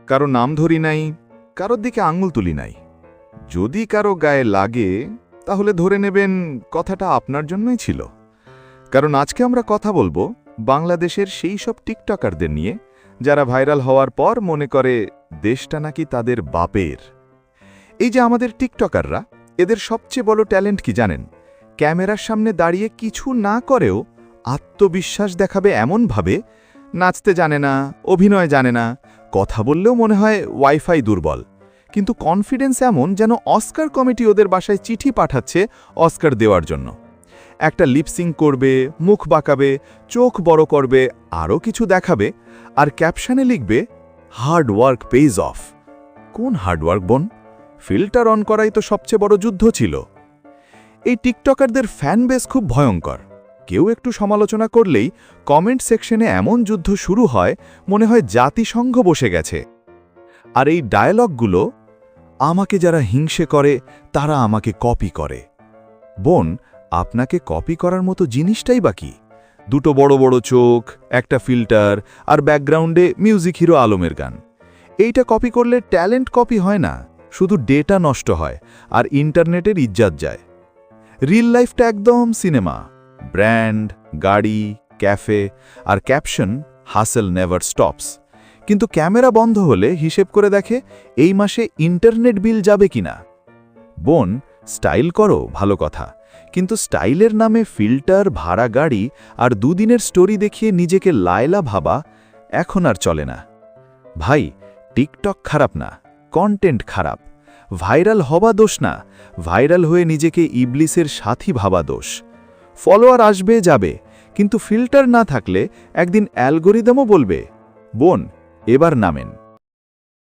কারো নাম ধরি নাই, কারোর দিকে আঙুল তুলি নাই। যদি কারো গায়ে লাগে তাহলে ধরে নেবেন কথাটা আপনার জন্যই ছিল। কারণ আজকে আমরা কথা বলবো বাংলাদেশের সেই সব টিকটকারদের নিয়ে যারা ভাইরাল হওয়ার পর মনে করে দেশটা নাকি তাদের বাপের। এই যে আমাদের টিকটকাররা, এদের সবচেয়ে বড় ট্যালেন্ট কি জানেন? ক্যামেরার সামনে দাঁড়িয়ে কিছু না করেও আত্মবিশ্বাস দেখাবে এমনভাবে, নাচতে জানে না, অভিনয় জানে না, কথা বললেও মনে হয় ওয়াইফাই দুর্বল, কিন্তু কনফিডেন্স এমন যেন অস্কার কমিটি ওদের বাসায় চিঠি পাঠাচ্ছে অস্কার দেওয়ার জন্য। একটা লিপসিং করবে, মুখ বাঁকাবে, চোখ বড় করবে, আরও কিছু দেখাবে, আর ক্যাপশনে লিখবে হার্ড ওয়ার্ক পেজ অফ। কোন হার্ডওয়ার্ক বোন? ফিল্টার অন করাই তো সবচেয়ে বড় যুদ্ধ ছিল। এই টিকটকারদের ফ্যান বেস খুব ভয়ঙ্কর। কেউ একটু সমালোচনা করলেই কমেন্ট সেকশনে এমন যুদ্ধ শুরু হয় মনে হয় জাতিসংঘ বসে গেছে। আর এই ডায়ালগগুলো, আমাকে যারা হিংসে করে তারা আমাকে কপি করে। বোন, আপনাকে কপি করার মতো জিনিসটাই বা কি? দুটো বড় বড় চোখ, একটা ফিল্টার, আর ব্যাকগ্রাউন্ডে মিউজিক হিরো আলমের গান। এইটা কপি করলে ট্যালেন্ট কপি হয় না, শুধু ডেটা নষ্ট হয় আর ইন্টারনেটের ইজ্জত যায়। রিল লাইফটা একদম সিনেমা। ব্র্যান্ড, গাড়ি, ক্যাফে, আর ক্যাপশন হাসেল নেভার স্টপস। কিন্তু ক্যামেরা বন্ধ হলে হিসেব করে দেখে এই মাসে ইন্টারনেট বিল যাবে কিনা। বোন, স্টাইল করো ভালো কথা, কিন্তু স্টাইলের নামে ফিল্টার, ভাড়া গাড়ি আর দুদিনের স্টোরি দেখিয়ে নিজেকে লায়লা ভাবা এখন আর চলে না। ভাই, টিকটক খারাপ না, কন্টেন্ট খারাপ। ভাইরাল হওয়া দোষ না, ভাইরাল হয়ে নিজেকে ইবলিসের সাথী ভাবা দোষ। ফলোয়ার আসবে যাবে, কিন্তু ফিল্টার না থাকলে একদিন অ্যালগোরিদমও বলবে, বোন এবার নামেন।